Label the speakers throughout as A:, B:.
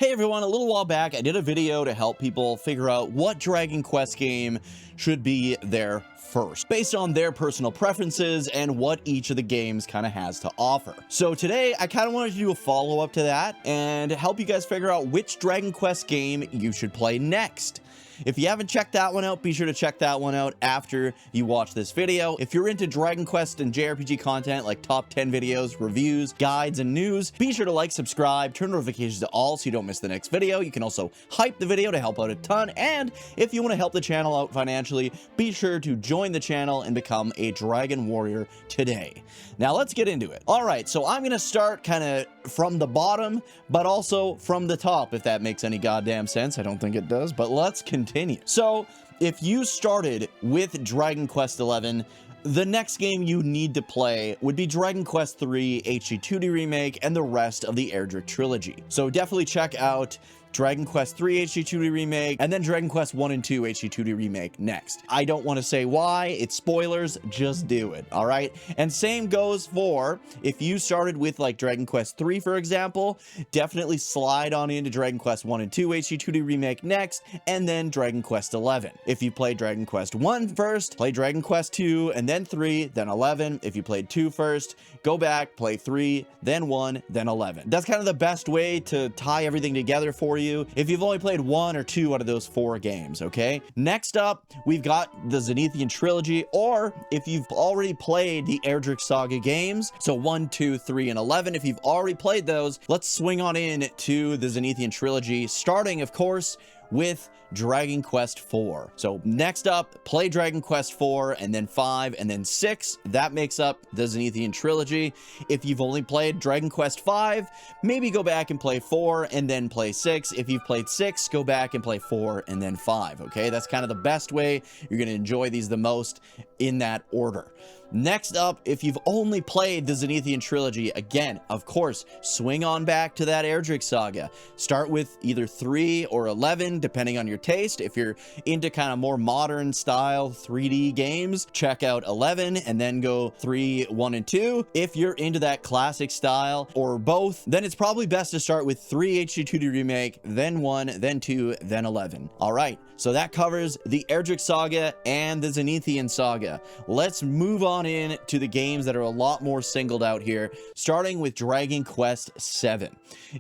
A: Hey everyone, a little while back I did a video to help people figure out what Dragon Quest game should be there first, based on their personal preferences and what each of the games kind of has to offer. So today I kind of wanted to do a follow-up to that and help you guys figure out which Dragon Quest game you should play next. If you haven't checked that one out, be sure to check that one out after you watch this video. If you're into Dragon Quest and JRPG content like top 10 videos, reviews, guides, and news, be sure to like, subscribe, turn notifications to all so you don't miss the next video. You can also hype the video to help out a ton. And if you want to help the channel out financially, be sure to join the channel and become a Dragon Warrior today. Now let's get into it. All right, so I'm going to start kind of from the bottom, but also from the top, if that makes any goddamn sense. I don't think it does, but let's continue. So if you started with Dragon Quest XI, the next game you need to play would be Dragon Quest III HD2D Remake and the rest of the Trilogy. So definitely check out Dragon Quest III HD2D Remake, and then Dragon Quest 1 and 2 HD2D Remake next. I don't want to say why, it's spoilers, just do it, all right? And same goes for, if you started with like Dragon Quest 3, for example, definitely slide on into Dragon Quest 1 and 2 HD2D Remake next, and then Dragon Quest 11. If you played Dragon Quest 1 first, play Dragon Quest 2, and then 3, then 11. If you played 2 first, go back, play 3, then 1, then 11. That's kind of the best way to tie everything together for you if you've only played 1 or 2 out of those 4 games, okay? Next up, we've got the Zenithian Trilogy, or if you've already played the Erdrick Saga games, so 1, 2, 3, and 11, if you've already played those, let's swing on in to the Zenithian Trilogy, starting, of course, with Dragon Quest IV. So next up, play Dragon Quest IV, and then 5, and then 6. That makes up the Zenithian Trilogy. If you've only played Dragon Quest V, maybe go back and play 4, and then play 6. If you've played 6, go back and play 4, and then 5, okay? That's kind of the best way. You're going to enjoy these the most in that order. Next up, if you've only played the Zenithian Trilogy, again, of course, swing on back to that Erdrick Saga. Start with either 3 or 11, depending on your taste. If you're into kind of more modern style 3D games, check out 11 and then go 3, 1, and 2. If you're into that classic style or both, then it's probably best to start with 3 HD2D Remake, then 1, then 2, then 11. All right, so that covers the Erdrick Saga and the Zenithian Saga. Let's move on in to the games that are a lot more singled out here, starting with Dragon Quest VII.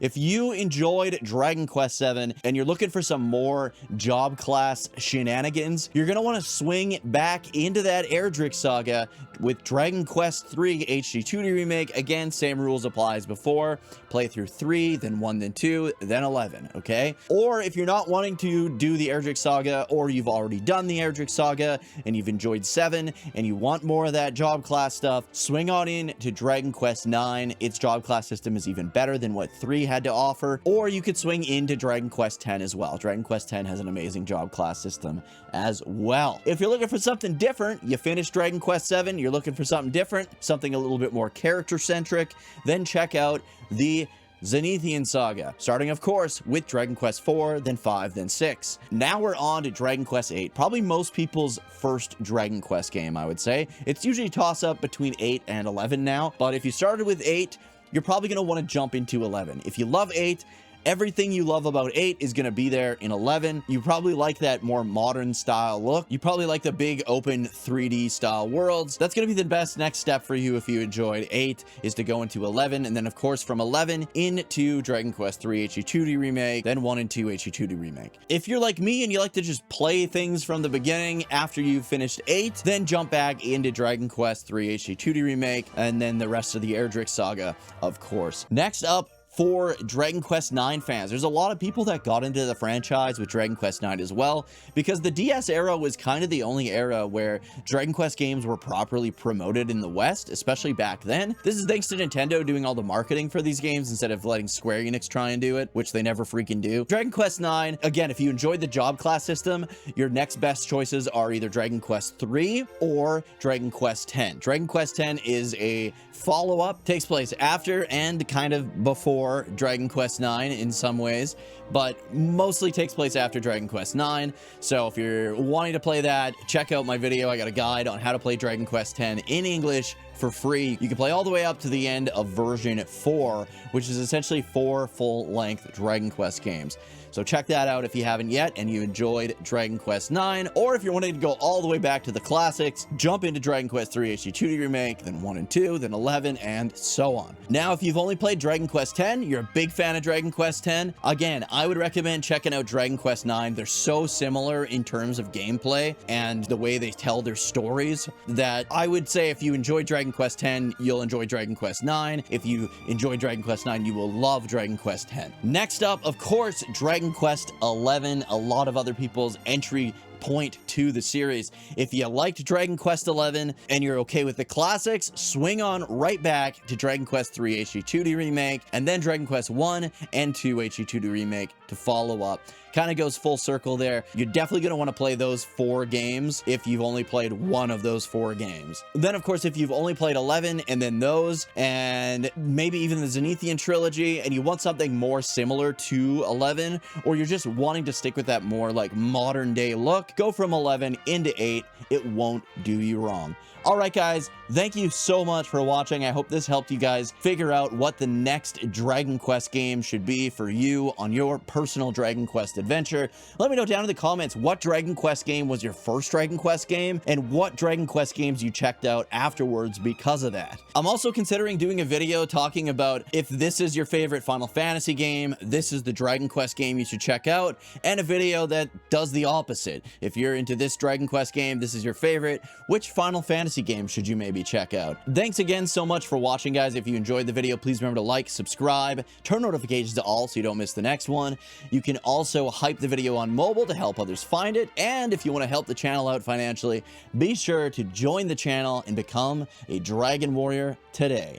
A: If you enjoyed Dragon Quest VII and you're looking for some more job class shenanigans, you're going to want to swing back into that Erdrick Saga with Dragon Quest III HD2D Remake. Again, same rules apply as before. Play through 3, then 1, then 2, then 11, okay? Or if you're not wanting to do the Erdrick Saga, or you've already done the Erdrick Saga and you've enjoyed 7 and you want more of that job class stuff, swing on in to Dragon Quest IX. Its job class system is even better than what 3 had to offer. Or you could swing into Dragon Quest X as well. Dragon Quest X has an amazing job class system as well. If you're looking for something different, you finished Dragon Quest VII, you're looking for something different, something a little bit more character-centric, then check out the Zenithian Saga, starting of course with Dragon Quest IV, then 5, then 6. Now we're on to Dragon Quest VIII, probably most people's first Dragon Quest game, I would say. It's usually toss up between 8 and 11 now, but if you started with 8, you're probably going to want to jump into 11. If you love 8, everything you love about 8 is going to be there in 11. You probably like that more modern style look. You probably like the big open 3D style worlds. That's going to be the best next step for you if you enjoyed 8, is to go into 11. And then of course from 11 into Dragon Quest III HD2D Remake, then 1 and 2 HD2D Remake. If you're like me and you like to just play things from the beginning after you've finished 8, then jump back into Dragon Quest III HD2D Remake, and then the rest of the Erdrick Saga, of course. Next up, for Dragon Quest IX fans, there's a lot of people that got into the franchise with Dragon Quest IX as well, because the DS era was kind of the only era where Dragon Quest games were properly promoted in the West, especially back then. This is thanks to Nintendo doing all the marketing for these games instead of letting Square Enix try and do it, which they never freaking do. Dragon Quest IX, again, if you enjoyed the job class system, your next best choices are either Dragon Quest III or Dragon Quest X. Dragon Quest X is a follow-up, takes place after and kind of before Dragon Quest IX in some ways, but mostly takes place after Dragon Quest IX. So if you're wanting to play that, check out my video. I got a guide on how to play Dragon Quest X in English for free. You can play all the way up to the end of version 4, which is essentially 4 full-length Dragon Quest games. So check that out if you haven't yet and you enjoyed Dragon Quest IX, or if you're wanting to go all the way back to the classics, jump into Dragon Quest III HD2D Remake, then 1 and 2, then 11, and so on. Now, if you've only played Dragon Quest X, you're a big fan of Dragon Quest X, again, I would recommend checking out Dragon Quest IX. They're so similar in terms of gameplay and the way they tell their stories that I would say if you enjoy Dragon Quest X, you'll enjoy Dragon Quest IX. If you enjoy Dragon Quest IX, you will love Dragon Quest X. Next up, of course, Dragon Quest XI, a lot of other people's entry point to the series. If you liked Dragon Quest XI and you're okay with the classics, swing on right back to Dragon Quest III HD2D Remake, and then Dragon Quest I and II HD2D Remake to follow up. Kind of goes full circle there. You're definitely going to want to play those 4 games if you've only played one of those 4 games. Then, of course, if you've only played 11 and then those, and maybe even the Zenithian Trilogy, and you want something more similar to 11, or you're just wanting to stick with that more like modern day look, go from 11 into 8. It won't do you wrong. All right, guys, thank you so much for watching. I hope this helped you guys figure out what the next Dragon Quest game should be for you on your personal Dragon Quest adventure. Let me know down in the comments what Dragon Quest game was your first Dragon Quest game and what Dragon Quest games you checked out afterwards because of that. I'm also considering doing a video talking about if this is your favorite Final Fantasy game, this is the Dragon Quest game you should check out, and a video that does the opposite. If you're into this Dragon Quest game, this is your favorite, which Final Fantasy game should you maybe check out? Thanks again so much for watching, guys. If you enjoyed the video, please remember to like, subscribe, turn notifications to all so you don't miss the next one. You can also hype the video on mobile to help others find it, and if you want to help the channel out financially, be sure to join the channel and become a Dragon Warrior today.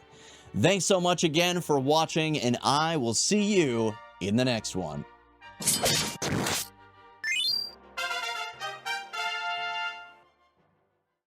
A: Thanks so much again for watching, and I will see you in the next one.